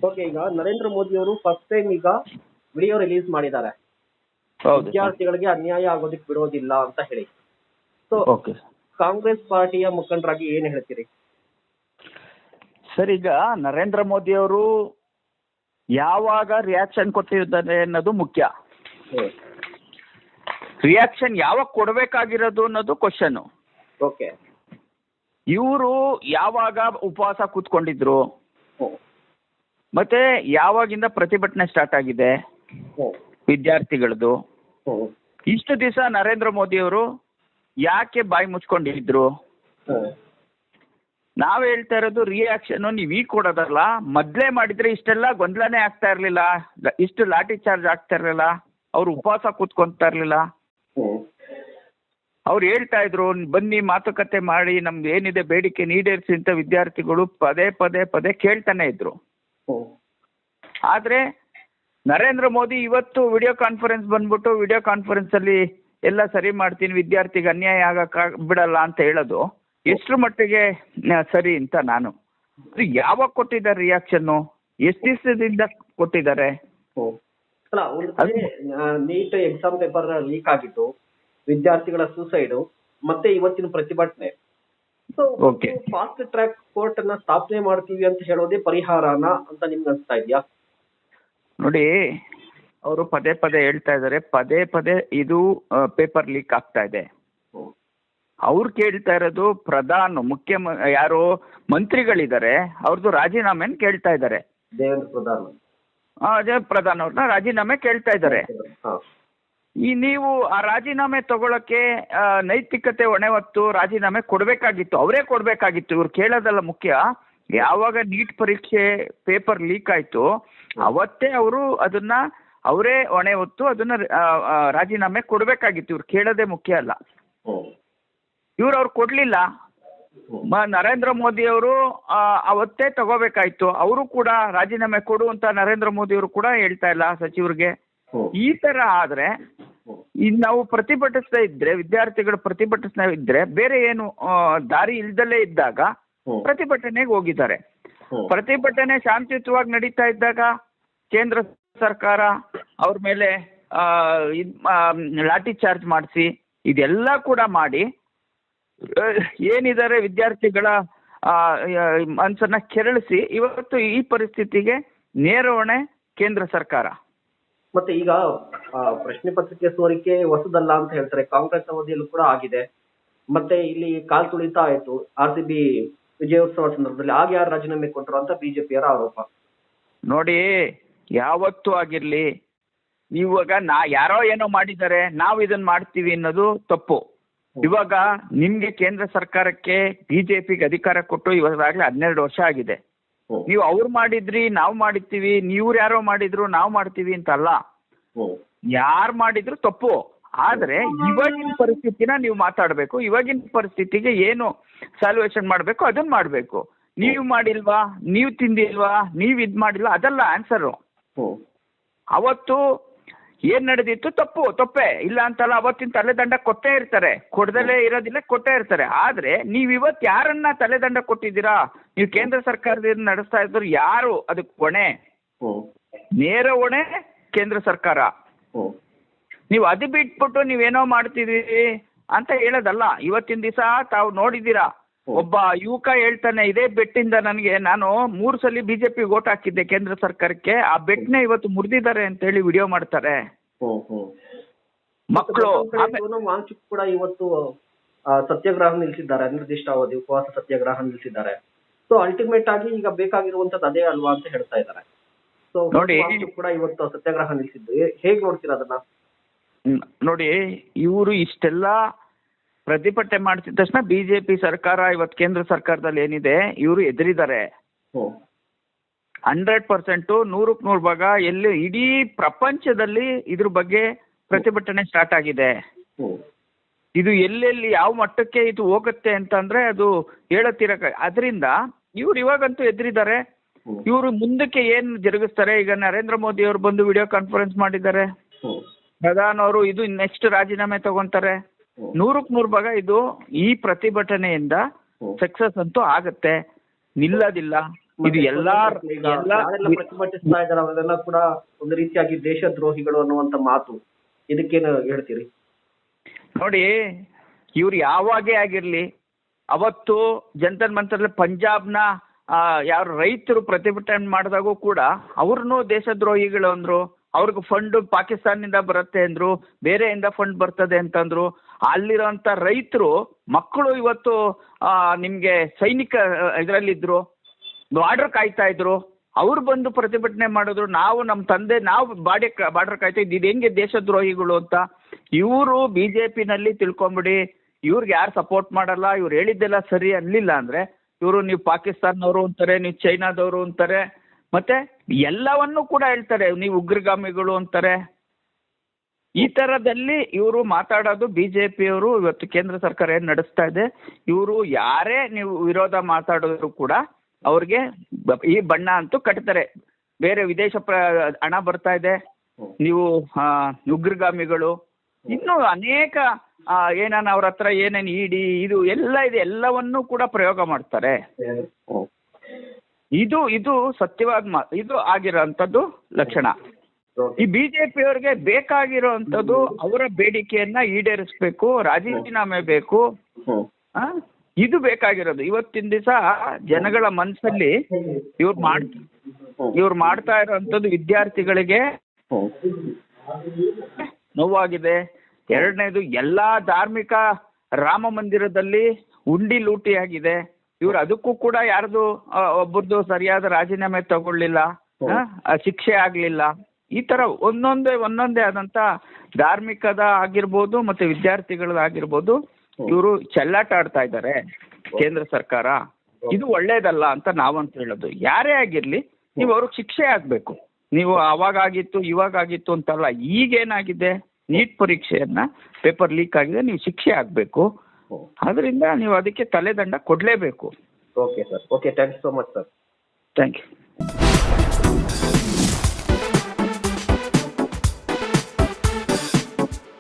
Okay, ಈಗ ನರೇಂದ್ರ ಮೋದಿ ಅವರು first time ಈಗ ವಿಡಿಯೋ ರಿಲೀಸ್ ಮಾಡಿದ್ದಾರೆ, ಹೌದು ವಿದ್ಯಾರ್ಥಿಗಳಿಗೆ ಅನ್ಯಾಯ ಆಗೋದಕ್ಕೆ ಬಿಡೋದಿಲ್ಲ ಅಂತ ಹೇಳಿ. ಸೊ ಓಕೆ ಕಾಂಗ್ರೆಸ್ ಪಾರ್ಟಿಯ ಮುಖಂಡರಾಗಿ ಏನ್ ಹೇಳ್ತೀರಿ? ಸರ್, ಈಗ ನರೇಂದ್ರ ಮೋದಿ ಅವರು ಯಾವಾಗ ರಿಯಾಕ್ಷನ್ ಕೊಟ್ಟಿದ್ದಾರೆ ಅನ್ನೋದು ಮುಖ್ಯ. ರಿಯಾಕ್ಷನ್ ಯಾವಾಗ ಕೊಡಬೇಕಾಗಿರೋದು ಅನ್ನೋದು ಕ್ವಶನ್. ಓಕೆ, ಇವರು ಯಾವಾಗ ಉಪವಾಸ ಕೂತ್ಕೊಂಡಿದ್ರು, ಮತ್ತೆ ಯಾವಾಗಿಂದ ಪ್ರತಿಭಟನೆ ಸ್ಟಾರ್ಟ್ ಆಗಿದೆ ವಿದ್ಯಾರ್ಥಿಗಳದ್ದು, ಇಷ್ಟು ದಿವಸ ನರೇಂದ್ರ ಮೋದಿ ಅವರು ಯಾಕೆ ಬಾಯಿ ಮುಚ್ಕೊಂಡಿದ್ರು? ನಾವ್ ಹೇಳ್ತಾ ಇರೋದು ರಿಯಾಕ್ಷನ್ ನೀವು ಈಗ ಕೊಡೋದಲ್ಲ, ಮೊದ್ಲೇ ಮಾಡಿದ್ರೆ ಇಷ್ಟೆಲ್ಲ ಗೊಂದಲನೇ ಆಗ್ತಾ ಇರ್ಲಿಲ್ಲ, ಇಷ್ಟು ಲಾಠಿ ಚಾರ್ಜ್ ಆಗ್ತಾ ಇರ್ಲಿಲ್ಲ, ಅವ್ರು ಉಪವಾಸ ಕೂತ್ಕೊಂತಾ ಇರ್ಲಿಲ್ಲ. ಅವ್ರು ಹೇಳ್ತಾ ಇದ್ರು ಬನ್ನಿ ಮಾತುಕತೆ ಮಾಡಿ ನಮ್ದು ಏನಿದೆ ಬೇಡಿಕೆ ಈಡೇರಿಸಿ ಅಂತ ವಿದ್ಯಾರ್ಥಿಗಳು ಪದೇ ಪದೇ ಪದೇ ಕೇಳ್ತಾನೆ ಇದ್ರು. ಆದ್ರೆ ನರೇಂದ್ರ ಮೋದಿ ಇವತ್ತು ವಿಡಿಯೋ ಕಾನ್ಫರೆನ್ಸ್ ಬಂದ್ಬಿಟ್ಟು ವಿಡಿಯೋ ಕಾನ್ಫರೆನ್ಸ್ ಅಲ್ಲಿ ಎಲ್ಲ ಸರಿ ಮಾಡ್ತೀನಿ, ವಿದ್ಯಾರ್ಥಿಗೆ ಅನ್ಯಾಯ ಆಗಕ್ ಬಿಡಲ್ಲ ಅಂತ ಹೇಳೋದು ಎಷ್ಟರ ಮಟ್ಟಿಗೆ ಸರಿ ಅಂತ ನಾನು ಯಾವಾಗ ಕೊಟ್ಟಿದ್ದಾರೆ ರಿಯಾಕ್ಷನ್ನು? ಎಷ್ಟು ದಿವಸದಿಂದ ಕೊಟ್ಟಿದ್ದಾರೆ? ಅಲ್ಲ, ಒಂದು ನೀಟ್ ಎಕ್ಸಾಮ್ ಪೇಪರ್ ಲೀಕ್ ಆಗಿತ್ತು, ವಿದ್ಯಾರ್ಥಿಗಳ ಸೂಸೈಡ್, ಮತ್ತೆ ಇವತ್ತಿನ ಪ್ರತಿಭಟನೆ. ಸೊ ಫಾಸ್ಟ್ ಟ್ರ್ಯಾಕ್ ಕೋರ್ಟ್ ಅನ್ನ ಸ್ಥಾಪನೆ ಮಾಡ್ತೀವಿ ಅಂತ ಹೇಳೋದೇ ಪರಿಹಾರನ ಅಂತ ನಿಮ್ಗೆ ಅನ್ಸ್ತಾ ಇದೆಯಾ? ನೋಡಿ, ಅವರು ಪದೇ ಪದೇ ಹೇಳ್ತಾ ಇದ್ದಾರೆ, ಪದೇ ಪದೇ ಇದು ಪೇಪರ್ ಲೀಕ್ ಆಗ್ತಾ ಇದೆ. ಅವ್ರು ಕೇಳ್ತಾ ಇರೋದು ಮುಖ್ಯ ಯಾರು ಮಂತ್ರಿಗಳಿದ್ದಾರೆ ಅವ್ರದ್ದು ರಾಜೀನಾಮೆನ್ ಕೇಳ್ತಾ ಇದ್ದಾರೆ. ದೇವೇಂದ್ರ ಪ್ರಧಾನ್ ಅವ್ರನ್ನ ರಾಜೀನಾಮೆ ಕೇಳ್ತಾ ಇದ್ದಾರೆ. ಈ ನೀವು ಆ ರಾಜೀನಾಮೆ ತಗೊಳಕ್ಕೆ ನೈತಿಕತೆ ಹೊಣೆ ಹೊತ್ತು ರಾಜೀನಾಮೆ ಕೊಡ್ಬೇಕಾಗಿತ್ತು, ಅವರೇ ಕೊಡ್ಬೇಕಾಗಿತ್ತು. ಇವ್ರು ಕೇಳೋದಲ್ಲ ಮುಖ್ಯ. ಯಾವಾಗ ನೀಟ್ ಪರೀಕ್ಷೆ ಪೇಪರ್ ಲೀಕ್ ಆಯ್ತು ಅವತ್ತೇ ಅವರು ಅದನ್ನ ಅವರೇ ಹೊಣೆ ಹೊತ್ತು ಅದನ್ನ ರಾಜೀನಾಮೆ ಕೊಡ್ಬೇಕಾಗಿತ್ತು. ಇವ್ರು ಕೇಳೋದೇ ಮುಖ್ಯ ಅಲ್ಲ. ಅವ್ರು ಕೊಡ್ಲಿಲ್ಲ. ನರೇಂದ್ರ ಮೋದಿ ಅವರು ಅವತ್ತೇ ತಗೋಬೇಕಾಯ್ತು. ಅವರು ಕೂಡ ರಾಜೀನಾಮೆ ಕೊಡು ಅಂತ ನರೇಂದ್ರ ಮೋದಿ ಅವರು ಕೂಡ ಹೇಳ್ತಾ ಇಲ್ಲ ಸಚಿವರಿಗೆ. ಈ ತರ ಆದ್ರೆ ನಾವು ಪ್ರತಿಭಟಿಸ್ತಾ ಇದ್ರೆ, ವಿದ್ಯಾರ್ಥಿಗಳು ಪ್ರತಿಭಟಿಸ್ತಾ ಇದ್ರೆ ಬೇರೆ ಏನು ದಾರಿ ಇಲ್ದಲೇ ಇದ್ದಾಗ ಪ್ರತಿಭಟನೆಗೆ ಹೋಗಿದ್ದಾರೆ. ಪ್ರತಿಭಟನೆ ಶಾಂತಿಯುತವಾಗಿ ನಡೀತಾ ಇದ್ದಾಗ ಕೇಂದ್ರ ಸರ್ಕಾರ ಅವ್ರ ಮೇಲೆ ಲಾಠಿ ಚಾರ್ಜ್ ಮಾಡಿಸಿ ಇದೆಲ್ಲ ಕೂಡ ಮಾಡಿ ಏನಿದ್ದಾರೆ ವಿದ್ಯಾರ್ಥಿಗಳ ಮನಸ್ಸನ್ನ ಕೆರಳಿಸಿ ಇವತ್ತು ಈ ಪರಿಸ್ಥಿತಿಗೆ ನೇರ ಹೊಣೆ ಕೇಂದ್ರ ಸರ್ಕಾರ. ಮತ್ತೆ ಈಗ ಪ್ರಶ್ನೆ ಪತ್ರಿಕೆ ಸೋರಿಕೆ ಹೊಸದಲ್ಲ ಅಂತ ಹೇಳ್ತಾರೆ, ಕಾಂಗ್ರೆಸ್ ಅವಧಿಯಲ್ಲೂ ಕೂಡ ಆಗಿದೆ. ಮತ್ತೆ ಇಲ್ಲಿ ಕಾಲ್ ತುಳಿತ ಆಯ್ತು RCB ವಿಜಯೋತ್ಸವ ಸಂದರ್ಭದಲ್ಲಿ, ಆಗ ಯಾರು ರಾಜೀನಾಮೆ ಕೊಟ್ಟರು ಅಂತ ಬಿಜೆಪಿಯರ ಆರೋಪ. ನೋಡಿ, ಯಾವತ್ತೂ ಆಗಿರ್ಲಿ, ಇವಾಗ ಯಾರೋ ಏನೋ ಮಾಡಿದ್ದಾರೆ ನಾವು ಇದನ್ನ ಮಾಡ್ತೀವಿ ಅನ್ನೋದು ತಪ್ಪು. ಇವಾಗ ನಿಮ್ಗೆ ಕೇಂದ್ರ ಸರ್ಕಾರಕ್ಕೆ ಬಿಜೆಪಿಗೆ ಅಧಿಕಾರ ಕೊಟ್ಟು ಇವಾಗಲೇ 12 ವರ್ಷ ಆಗಿದೆ. ನೀವು ಅವ್ರು ಮಾಡಿದ್ರಿ ನಾವು ಮಾಡಿರ್ತೀವಿ, ನೀವ್ರು ಯಾರೋ ಮಾಡಿದ್ರು ನಾವು ಮಾಡ್ತೀವಿ ಅಂತ ಅಲ್ಲ. ಯಾರು ಮಾಡಿದ್ರು ತಪ್ಪು. ಆದ್ರೆ ಇವಾಗಿನ ಪರಿಸ್ಥಿತಿನ ನೀವು ಮಾತಾಡ್ಬೇಕು. ಇವಾಗಿನ ಪರಿಸ್ಥಿತಿಗೆ ಏನು ಸಾಲ್ವೇಷನ್ ಮಾಡ್ಬೇಕು ಅದನ್ನ ಮಾಡ್ಬೇಕು. ನೀವು ಮಾಡಿಲ್ವಾ, ನೀವು ತಿಂದಿಲ್ವಾ, ನೀವ್ ಇದ್ ಮಾಡಿಲ್ವಾ, ಅದಲ್ಲ ಆನ್ಸರು. ಅವತ್ತು ಏನ್ ನಡೆದಿತ್ತು ತಪ್ಪೇ ಇಲ್ಲ ಅಂತಲ್ಲ. ಅವತ್ತಿನ ತಲೆದಂಡ ಕೊಟ್ಟೇ ಇರ್ತಾರೆ, ಕೊಡದಲ್ಲೇ ಇರೋದಿಲ್ಲ, ಕೊಟ್ಟೇ ಇರ್ತಾರೆ. ಆದ್ರೆ ನೀವ್ ಇವತ್ತು ಯಾರನ್ನ ತಲೆದಂಡ ಕೊಟ್ಟಿದ್ದೀರಾ? ನೀವು ಕೇಂದ್ರ ಸರ್ಕಾರದಿಂದ ನಡೆಸ್ತಾ ಇದ್ರು ಯಾರು ಅದಕ್ಕೆ ಹೊಣೆ? ನೇರ ಹೊಣೆ ಕೇಂದ್ರ ಸರ್ಕಾರ. ನೀವು ಅದು ಬಿಟ್ಬಿಟ್ಟು ನೀವೇನೋ ಮಾಡ್ತಿದ್ದೀರಿ ಅಂತ ಹೇಳೋದಲ್ಲ. ಇವತ್ತಿನ ದಿವಸ ತಾವು ನೋಡಿದ್ದೀರಾ, ಒಬ್ಬ ಯುವಕ ಹೇಳ್ತಾನೆ, ಇದೇ ಬೆಟ್ಟಿಂದ ನಾನು 3 ಸಲ ಬಿಜೆಪಿ ವೋಟ್ ಹಾಕಿದ್ದೆ ಕೇಂದ್ರ ಸರ್ಕಾರಕ್ಕೆ, ಆ ಬೆಟ್ನೆ ಇವತ್ತು ಮುರಿದಿದ್ದಾರೆ ಅಂತ ಹೇಳಿ ವಿಡಿಯೋ ಮಾಡ್ತಾರೆ ಮಕ್ಕಳು. ವಾಂಗ್ಚುಕ್ ಕೂಡ ಇವತ್ತು ಸತ್ಯಾಗ್ರಹ ನಿಲ್ಸಿದ್ದಾರೆ, ಅನಿರ್ದಿಷ್ಟ ಅವಧಿ ಉಪವಾಸ ಸತ್ಯಾಗ್ರಹ ನಿಲ್ಸಿದ್ದಾರೆ. ಸೊ ಅಲ್ಟಿಮೇಟ್ ಆಗಿ ಈಗ ಬೇಕಾಗಿರುವಂತದ್ದು ಅದೇ ಅಲ್ವಾ ಅಂತ ಹೇಳ್ತಾ ಇದ್ದಾರೆ. ಸೊ ನೋಡಿ, ವಾಂಗ್ಚುಕ್ ಕೂಡ ಇವತ್ತು ಸತ್ಯಾಗ್ರಹ ನಿಲ್ಸಿದ್ದು, ಹೇಗ್ ನೋಡ್ತೀರಾ ಅದನ್ನ? ನೋಡಿ, ಇವರು ಇಷ್ಟೆಲ್ಲ ಪ್ರತಿಭಟನೆ ಮಾಡ್ತಿದ್ದ ತಕ್ಷಣ ಬಿಜೆಪಿ ಸರ್ಕಾರ ಇವತ್ತು ಕೇಂದ್ರ ಸರ್ಕಾರದಲ್ಲಿ ಏನಿದೆ ಇವರು ಎದುರಿದ್ದಾರೆ. 100% 100% ಭಾಗ ಎಲ್ಲಿ ಇಡೀ ಪ್ರಪಂಚದಲ್ಲಿ ಇದ್ರ ಬಗ್ಗೆ ಪ್ರತಿಭಟನೆ ಸ್ಟಾರ್ಟ್ ಆಗಿದೆ. ಇದು ಎಲ್ಲೆಲ್ಲಿ ಯಾವ ಮಟ್ಟಕ್ಕೆ ಇದು ಹೋಗುತ್ತೆ ಅಂತಂದ್ರೆ ಅದು ಹೇಳತ್ತಿರಕ. ಅದರಿಂದ ಇವ್ರು ಇವಾಗಂತೂ ಎದುರಿದ್ದಾರೆ. ಇವರು ಮುಂದಕ್ಕೆ ಏನ್ ಜರುಗಿಸ್ತಾರೆ? ಈಗ ನರೇಂದ್ರ ಮೋದಿ ಅವರು ಬಂದು ವಿಡಿಯೋ ಕಾನ್ಫರೆನ್ಸ್ ಮಾಡಿದ್ದಾರೆ, ಪ್ರಧಾನ್ ಅವರು ಇದು ನೆಕ್ಸ್ಟ್ ರಾಜೀನಾಮೆ ತಗೊಂತಾರೆ. 100% ಭಾಗ ಇದು ಈ ಪ್ರತಿಭಟನೆಯಿಂದ ಸಕ್ಸಸ್ ಅಂತೂ ಆಗತ್ತೆ, ನಿಲ್ಲೋದಿಲ್ಲ. ಇದು ಯಾರೆಲ್ಲ ಪ್ರತಿಭಟಿಸ್ತಾ ಇದಾರೆ ಅವರೆಲ್ಲ ಕೂಡ ಒಂದು ರೀತಿಯಾಗಿ ದೇಶದ್ರೋಹಿಗಳು ಅನ್ನುವಂತ ಮಾತು, ಇದಕ್ಕೇನು ಹೇಳ್ತೀರಿ? ನೋಡಿ, ಇವ್ರು ಯಾವಾಗೇ ಆಗಿರ್ಲಿ, ಅವತ್ತು ಜಂತರ್ ಮಂತರ್ಲಿ ಪಂಜಾಬ್ನ ಯಾರು ರೈತರು ಪ್ರತಿಭಟನೆ ಮಾಡಿದಾಗೂ ಕೂಡ ಅವ್ರನ್ನೂ ದೇಶದ್ರೋಹಿಗಳು ಅಂದ್ರು. ಅವ್ರಿಗೆ ಫಂಡ್ ಪಾಕಿಸ್ತಾನದಿಂದ ಬರುತ್ತೆ ಅಂದ್ರು, ಬೇರೆಯಿಂದ ಫಂಡ್ ಬರ್ತದೆ ಅಂತಂದ್ರು. ಅಲ್ಲಿರೋಂಥ ರೈತರು ಮಕ್ಕಳು ಇವತ್ತು ನಿಮಗೆ ಸೈನಿಕ ಇದರಲ್ಲಿದ್ರು, ಬಾರ್ಡರ್ ಕಾಯ್ತಾ ಇದ್ರು. ಅವ್ರು ಬಂದು ಪ್ರತಿಭಟನೆ ಮಾಡಿದ್ರು. ನಮ್ಮ ತಂದೆ ಬಾರ್ಡರ್ ಕಾಯ್ತಾ ಇದ್ದು, ಇದು ಹೆಂಗೆ ದೇಶದ್ರೋಹಿಗಳು ಅಂತ. ಇವರು BJPನಲ್ಲಿ ತಿಳ್ಕೊಂಬಿಡಿ, ಇವ್ರಿಗೆ ಯಾರು ಸಪೋರ್ಟ್ ಮಾಡಲ್ಲ, ಇವ್ರು ಹೇಳಿದ್ದೆಲ್ಲ ಸರಿ ಅನ್ನಲಿಲ್ಲ ಅಂದರೆ ಇವರು ನೀವು ಪಾಕಿಸ್ತಾನದವರು ಅಂತಾರೆ, ನೀವು ಚೈನಾದವರು ಅಂತಾರೆ, ಮತ್ತೆ ಎಲ್ಲವನ್ನೂ ಕೂಡ ಹೇಳ್ತಾರೆ, ನೀವು ಉಗ್ರಗಾಮಿಗಳು ಅಂತಾರೆ. ಈ ಥರದಲ್ಲಿ ಇವರು ಮಾತಾಡೋದು BJPಯವರು ಇವತ್ತು ಕೇಂದ್ರ ಸರ್ಕಾರ ಏನು ನಡೆಸ್ತಾ ಇದೆ. ಇವರು ಯಾರೇ ನೀವು ವಿರೋಧ ಮಾತಾಡಿದ್ರು ಕೂಡ ಅವ್ರಿಗೆ ಈ ಬಣ್ಣ ಅಂತೂ ಕಟ್ತಾರೆ. ಬೇರೆ ವಿದೇಶ ಹಣ ಬರ್ತಾ ಇದೆ, ನೀವು ಉಗ್ರಗಾಮಿಗಳು, ಇನ್ನೂ ಅನೇಕ ಏನಾನ ಅವ್ರ ಹತ್ರ ಏನೇನು ಇಡಿ ಇದು ಎಲ್ಲ ಇದೆ, ಎಲ್ಲವನ್ನೂ ಕೂಡ ಪ್ರಯೋಗ ಮಾಡ್ತಾರೆ. ಇದು ಸತ್ಯವಾದ ಇದು ಆಗಿರೋಂಥದ್ದು ಲಕ್ಷಣ. ಈ BJPಯವ್ರಿಗೆ ಬೇಕಾಗಿರೋಂಥದ್ದು ಅವರ ಬೇಡಿಕೆಯನ್ನ ಈಡೇರಿಸಬೇಕು, ರಾಜೀನಾಮೆ ಬೇಕು. ಇದು ಬೇಕಾಗಿರೋದು. ಇವತ್ತಿನ ದಿವಸ ಜನಗಳ ಮನಸ್ಸಲ್ಲಿ ಇವ್ರು ಮಾಡ್ತಾ ಇರೋಂಥದ್ದು ವಿದ್ಯಾರ್ಥಿಗಳಿಗೆ ನೋವಾಗಿದೆ. ಎರಡನೇದು, ಎಲ್ಲಾ ಧಾರ್ಮಿಕ ರಾಮ ಮಂದಿರದಲ್ಲಿ ಉಂಡಿ ಲೂಟಿ ಆಗಿದೆ. ಇವ್ರು ಅದಕ್ಕೂ ಕೂಡ ಯಾರ್ದು ಒಬ್ಬರದು ಸರಿಯಾದ ರಾಜೀನಾಮೆ ತಗೊಳ್ಳಿಲ್ಲ, ಶಿಕ್ಷೆ ಆಗ್ಲಿಲ್ಲ. ಈ ತರ ಒಂದೊಂದೇ ಆದಂತ ಧಾರ್ಮಿಕದ ಆಗಿರ್ಬೋದು ಮತ್ತೆ ವಿದ್ಯಾರ್ಥಿಗಳಾಗಿರ್ಬೋದು ಇವರು ಚೆಲ್ಲಾಟ ಆಡ್ತಾ ಇದ್ದಾರೆ ಕೇಂದ್ರ ಸರ್ಕಾರ. ಇದು ಒಳ್ಳೇದಲ್ಲ ಅಂತ ನಾವಂತ ಹೇಳೋದು. ಯಾರೇ ಆಗಿರ್ಲಿ ನೀವು ಅವ್ರಿಗೆ ಶಿಕ್ಷೆ ಆಗ್ಬೇಕು. ನೀವು ಅವಾಗಾಗಿತ್ತು ಇವಾಗಾಗಿತ್ತು ಅಂತಲ್ಲ, ಈಗೇನಾಗಿದೆ, ನೀಟ್ ಪರೀಕ್ಷೆಯನ್ನ ಪೇಪರ್ ಲೀಕ್ ಆಗಿದೆ, ನೀವು ಶಿಕ್ಷೆ ಆಗ್ಬೇಕು. ಅದರಿಂದ ನೀವು ಅದಕ್ಕೆ ತಲೆದಂಡ ಕೊಡ್ಲೇಬೇಕು. Okay sir, okay, thanks so much sir. Thank you.